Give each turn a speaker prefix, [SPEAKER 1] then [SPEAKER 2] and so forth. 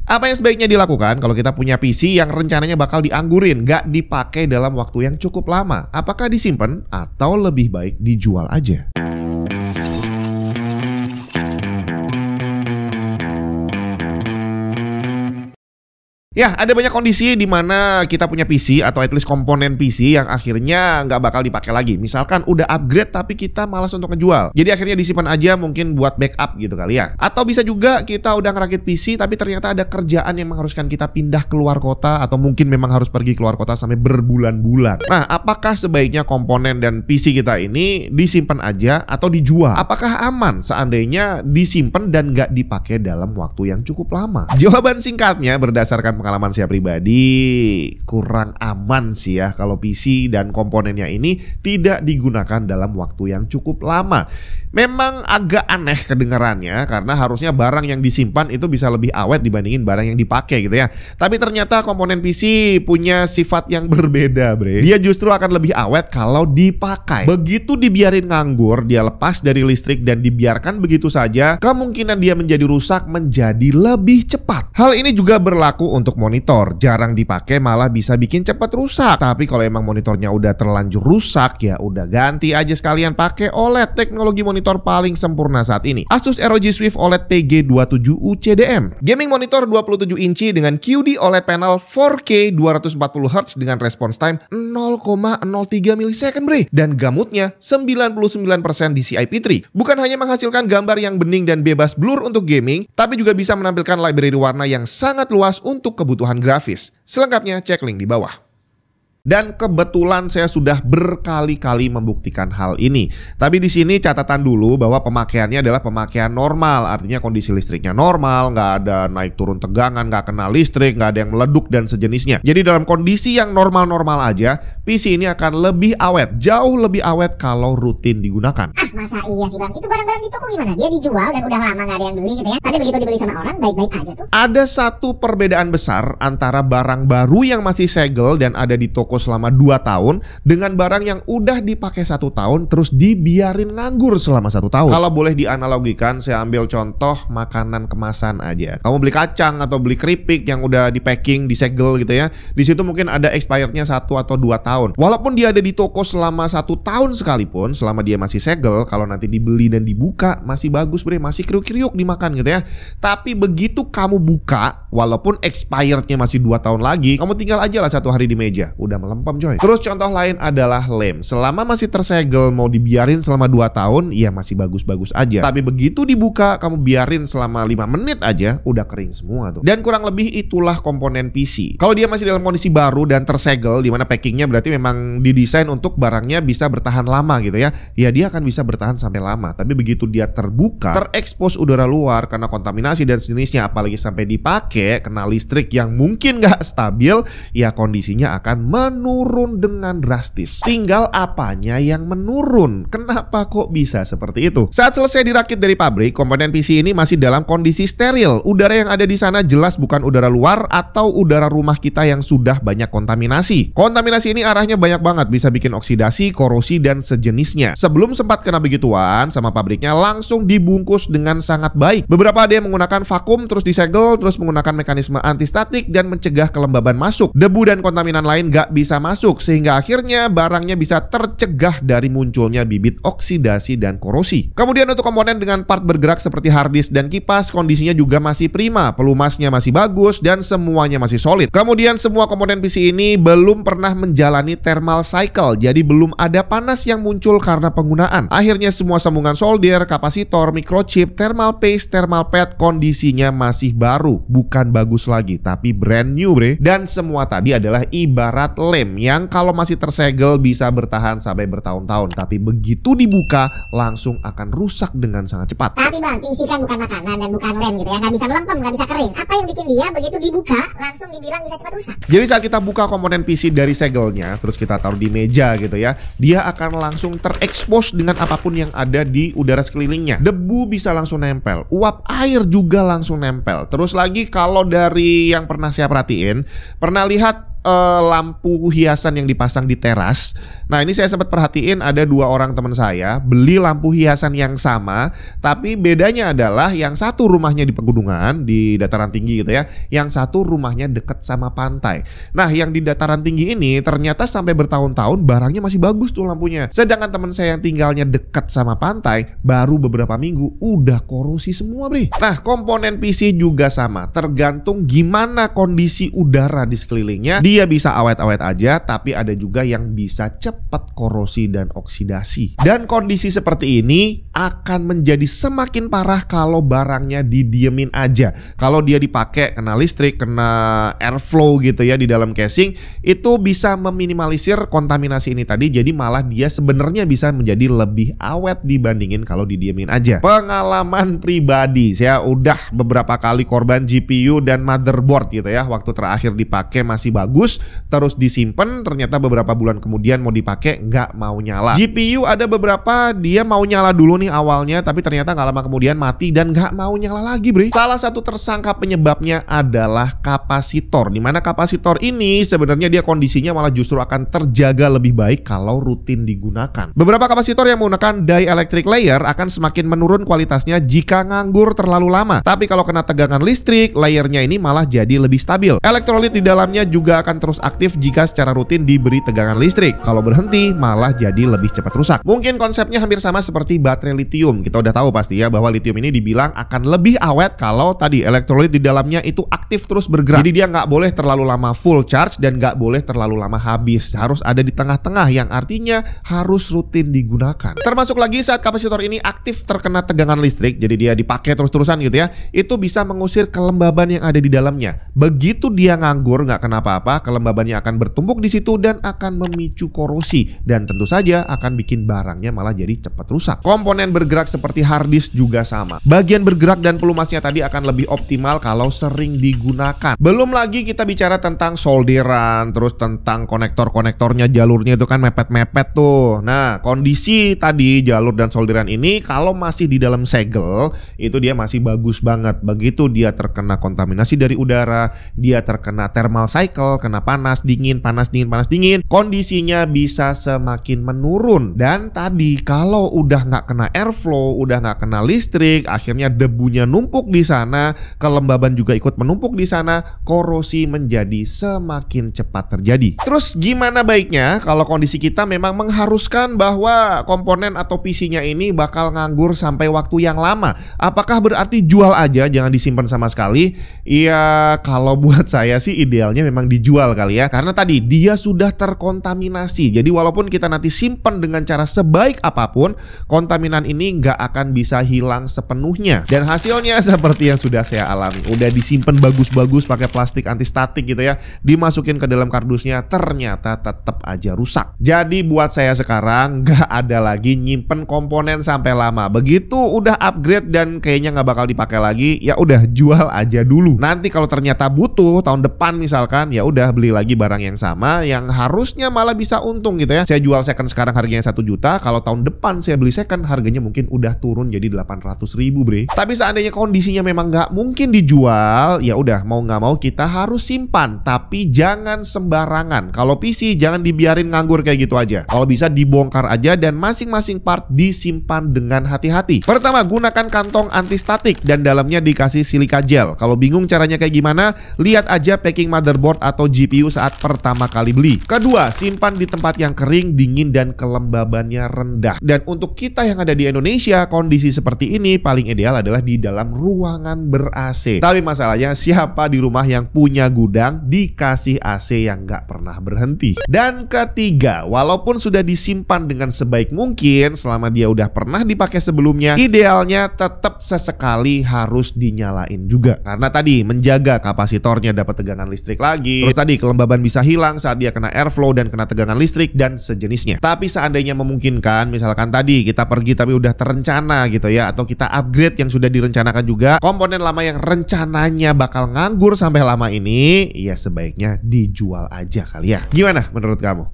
[SPEAKER 1] Apa yang sebaiknya dilakukan kalau kita punya PC yang rencananya bakal dianggurin, nggak dipakai dalam waktu yang cukup lama? Apakah disimpan atau lebih baik dijual aja? Ya, ada banyak kondisi di mana kita punya PC atau at least komponen PC yang akhirnya nggak bakal dipakai lagi. Misalkan udah upgrade tapi kita malas untuk ngejual. Jadi akhirnya disimpan aja mungkin buat backup gitu kali ya. Atau bisa juga kita udah ngerakit PC tapi ternyata ada kerjaan yang mengharuskan kita pindah keluar kota atau mungkin memang harus pergi keluar kota sampai berbulan-bulan. Nah, apakah sebaiknya komponen dan PC kita ini disimpan aja atau dijual? Apakah aman seandainya disimpan dan nggak dipakai dalam waktu yang cukup lama? Jawaban singkatnya berdasarkan pengalaman saya pribadi, kurang aman sih ya kalau PC dan komponennya ini tidak digunakan dalam waktu yang cukup lama. Memang agak aneh kedengarannya karena harusnya barang yang disimpan itu bisa lebih awet dibandingin barang yang dipakai gitu ya. Tapi ternyata komponen PC punya sifat yang berbeda, bre. Dia justru akan lebih awet kalau dipakai. Begitu dibiarin nganggur, dia lepas dari listrik dan dibiarkan begitu saja, kemungkinan dia menjadi rusak menjadi lebih cepat. Hal ini juga berlaku untuk monitor. Jarang dipakai malah bisa bikin cepat rusak. Tapi kalau emang monitornya udah terlanjur rusak, ya udah ganti aja sekalian pakai OLED, teknologi monitor paling sempurna saat ini. Asus ROG Swift OLED PG27 UCDM. Gaming monitor 27 inci dengan QD OLED panel 4K 240Hz dengan response time 0,03 milisecond, bre. Dan gamutnya 99% DCI-P3. Bukan hanya menghasilkan gambar yang bening dan bebas blur untuk gaming, tapi juga bisa menampilkan library warna yang sangat luas untuk kebutuhan grafis. Selengkapnya cek link di bawah. Dan kebetulan saya sudah berkali-kali membuktikan hal ini. Tapi di sini catatan dulu bahwa pemakaiannya adalah pemakaian normal. Artinya kondisi listriknya normal, nggak ada naik turun tegangan, nggak kena listrik, nggak ada yang meleduk dan sejenisnya. Jadi dalam kondisi yang normal-normal aja, PC ini akan lebih awet, jauh lebih awet kalau rutin digunakan.
[SPEAKER 2] Ah, masa iya sih bang? Itu barang-barang di toko gimana? Dia dijual dan udah lama nggak ada yang beli gitu ya. Tapi begitu dibeli sama orang, baik-baik aja tuh.
[SPEAKER 1] Ada satu perbedaan besar antara barang baru yang masih segel dan ada di toko selama 2 tahun dengan barang yang udah dipakai 1 tahun terus dibiarin nganggur selama 1 tahun. Kalau boleh dianalogikan, saya ambil contoh makanan kemasan aja. Kamu beli kacang atau beli keripik yang udah di packing, disegel gitu ya. Di situ mungkin ada expirednya 1 atau 2 tahun. Walaupun dia ada di toko selama 1 tahun sekalipun, selama dia masih segel, kalau nanti dibeli dan dibuka masih bagus, bre, masih kriuk-kriuk dimakan gitu ya. Tapi begitu kamu buka, walaupun expirednya masih 2 tahun lagi, kamu tinggal aja lah 1 hari di meja, udah melempem, coy. Terus contoh lain adalah lem. Selama masih tersegel mau dibiarin selama 2 tahun, ya masih bagus-bagus aja. Tapi begitu dibuka, kamu biarin selama 5 menit aja, udah kering semua tuh. Dan kurang lebih itulah komponen PC. Kalau dia masih dalam kondisi baru dan tersegel, dimana packingnya berarti memang didesain untuk barangnya bisa bertahan lama gitu ya. Ya dia akan bisa bertahan sampai lama. Tapi begitu dia terbuka, terekspos udara luar karena kontaminasi dan sejenisnya, apalagi sampai dipakai, kena listrik yang mungkin nggak stabil, ya kondisinya akan menurun dengan drastis. Tinggal apanya yang menurun. Kenapa kok bisa seperti itu? Saat selesai dirakit dari pabrik, komponen PC ini masih dalam kondisi steril. Udara yang ada di sana jelas bukan udara luar atau udara rumah kita yang sudah banyak kontaminasi. Kontaminasi ini arahnya banyak banget, bisa bikin oksidasi, korosi, dan sejenisnya. Sebelum sempat kena begituan, sama pabriknya langsung dibungkus dengan sangat baik. Beberapa ada yang menggunakan vakum, terus disegel, terus menggunakan mekanisme antistatik dan mencegah kelembaban masuk. Debu dan kontaminan lain gak bisa masuk, sehingga akhirnya barangnya bisa tercegah dari munculnya bibit oksidasi dan korosi. Kemudian untuk komponen dengan part bergerak seperti hard disk dan kipas, kondisinya juga masih prima, pelumasnya masih bagus dan semuanya masih solid. Kemudian semua komponen PC ini belum pernah menjalani thermal cycle, jadi belum ada panas yang muncul karena penggunaan. Akhirnya semua sambungan solder, kapasitor, microchip, thermal paste, thermal pad kondisinya masih baru, bukan bagus lagi, tapi brand new, bre. Dan semua tadi adalah ibarat lem yang kalau masih tersegel bisa bertahan sampai bertahun-tahun, tapi begitu dibuka langsung akan rusak dengan sangat cepat.
[SPEAKER 2] Tapi bang, PC kan bukan makanan dan bukan lem gitu ya, nggak bisa melempem, nggak bisa kering. Apa yang bikin dia begitu dibuka langsung dibilang bisa cepat rusak?
[SPEAKER 1] Jadi saat kita buka komponen PC dari segelnya, terus kita taruh di meja gitu ya, dia akan langsung terekspos dengan apapun yang ada di udara sekelilingnya. Debu bisa langsung nempel, uap air juga langsung nempel. Terus lagi kalau dari yang pernah saya perhatiin, pernah lihat lampu hiasan yang dipasang di teras. Nah, ini saya sempat perhatiin ada 2 orang teman saya beli lampu hiasan yang sama, tapi bedanya adalah yang satu rumahnya di pegunungan, di dataran tinggi gitu ya, yang satu rumahnya deket sama pantai. Nah, yang di dataran tinggi ini ternyata sampai bertahun-tahun barangnya masih bagus tuh lampunya. Sedangkan teman saya yang tinggalnya deket sama pantai, baru beberapa minggu udah korosi semua, Bre. Nah, komponen PC juga sama, tergantung gimana kondisi udara di sekelilingnya. Dia bisa awet-awet aja, tapi ada juga yang bisa cepat korosi dan oksidasi. Dan kondisi seperti ini akan menjadi semakin parah kalau barangnya didiemin aja. Kalau dia dipakai kena listrik, kena airflow gitu ya di dalam casing, itu bisa meminimalisir kontaminasi ini tadi. Jadi malah dia sebenarnya bisa menjadi lebih awet dibandingin kalau didiemin aja. Pengalaman pribadi, saya udah beberapa kali korban GPU dan motherboard gitu ya. Waktu terakhir dipakai masih bagus, terus disimpan, ternyata beberapa bulan kemudian mau dipakai nggak mau nyala. GPU ada beberapa dia mau nyala dulu nih awalnya, tapi ternyata nggak lama kemudian mati dan nggak mau nyala lagi, Bre. Salah satu tersangka penyebabnya adalah kapasitor, dimana kapasitor ini sebenarnya dia kondisinya malah justru akan terjaga lebih baik kalau rutin digunakan. Beberapa kapasitor yang menggunakan dielectric layer akan semakin menurun kualitasnya jika nganggur terlalu lama, tapi kalau kena tegangan listrik, layernya ini malah jadi lebih stabil. Elektrolit di dalamnya juga akan terus aktif jika secara rutin diberi tegangan listrik. Kalau berhenti malah jadi lebih cepat rusak. Mungkin konsepnya hampir sama seperti baterai lithium. Kita udah tahu pasti ya bahwa lithium ini dibilang akan lebih awet kalau tadi elektrolit di dalamnya itu aktif terus bergerak. Jadi dia nggak boleh terlalu lama full charge dan nggak boleh terlalu lama habis. Harus ada di tengah-tengah yang artinya harus rutin digunakan. Termasuk lagi saat kapasitor ini aktif terkena tegangan listrik, jadi dia dipakai terus-terusan gitu ya, itu bisa mengusir kelembaban yang ada di dalamnya. Begitu dia nganggur nggak kena apa-apa, kelembabannya akan bertumpuk di situ dan akan memicu korosi dan tentu saja akan bikin barangnya malah jadi cepat rusak. Komponen bergerak seperti hard disk juga sama. Bagian bergerak dan pelumasnya tadi akan lebih optimal kalau sering digunakan. Belum lagi kita bicara tentang solderan, terus tentang konektor-konektornya, jalurnya itu kan mepet-mepet tuh. Nah, kondisi tadi jalur dan solderan ini kalau masih di dalam segel, itu dia masih bagus banget. Begitu dia terkena kontaminasi dari udara, dia terkena thermal cycle, kena panas, dingin, panas, dingin, panas, dingin, kondisinya bisa semakin menurun. Dan tadi kalau udah nggak kena airflow, udah nggak kena listrik, akhirnya debunya numpuk di sana, kelembaban juga ikut menumpuk di sana, korosi menjadi semakin cepat terjadi. Terus gimana baiknya kalau kondisi kita memang mengharuskan bahwa komponen atau PC-nya ini bakal nganggur sampai waktu yang lama? Apakah berarti jual aja, jangan disimpan sama sekali? Iya, kalau buat saya sih idealnya memang dijual kali ya, karena tadi dia sudah terkontaminasi. Jadi walaupun kita nanti simpan dengan cara sebaik apapun, kontaminan ini nggak akan bisa hilang sepenuhnya. Dan hasilnya seperti yang sudah saya alami, udah disimpan bagus-bagus pakai plastik antistatik gitu ya, dimasukin ke dalam kardusnya, ternyata tetap aja rusak. Jadi buat saya sekarang nggak ada lagi nyimpen komponen sampai lama. Begitu udah upgrade dan kayaknya nggak bakal dipakai lagi, ya udah jual aja dulu. Nanti kalau ternyata butuh tahun depan misalkan, ya udah beli lagi barang yang sama yang harusnya malah bisa untung gitu ya. Saya jual second sekarang harganya 1 juta, kalau tahun depan saya beli second harganya mungkin udah turun jadi 800.000, Bre. Tapi seandainya kondisinya memang nggak mungkin dijual, ya udah mau nggak mau kita harus simpan, tapi jangan sembarangan. Kalau PC jangan dibiarin nganggur kayak gitu aja. Kalau bisa dibongkar aja dan masing-masing part disimpan dengan hati-hati. Pertama, gunakan kantong antistatik dan dalamnya dikasih silika gel. Kalau bingung caranya kayak gimana, lihat aja packing motherboard atau GPU saat pertama kali beli. Kedua, simpan di tempat yang kering, dingin, dan kelembabannya rendah. Dan untuk kita yang ada di Indonesia, kondisi seperti ini paling ideal adalah di dalam ruangan ber-AC. Tapi masalahnya siapa di rumah yang punya gudang dikasih AC yang nggak pernah berhenti. Dan ketiga, walaupun sudah disimpan dengan sebaik mungkin, selama dia udah pernah dipakai sebelumnya, idealnya tetap sesekali harus dinyalain juga. Karena tadi menjaga kapasitornya dapat tegangan listrik lagi. Terus tadi kelembaban bisa hilang saat dia kena airflow dan kena tegangan listrik dan sejenisnya. Tapi seandainya memungkinkan, misalkan tadi kita pergi tapi udah terencana gitu ya, atau kita upgrade yang sudah direncanakan juga, komponen lama yang rencananya bakal nganggur sampai lama ini, ya sebaiknya dijual aja kali ya. Gimana menurut kamu?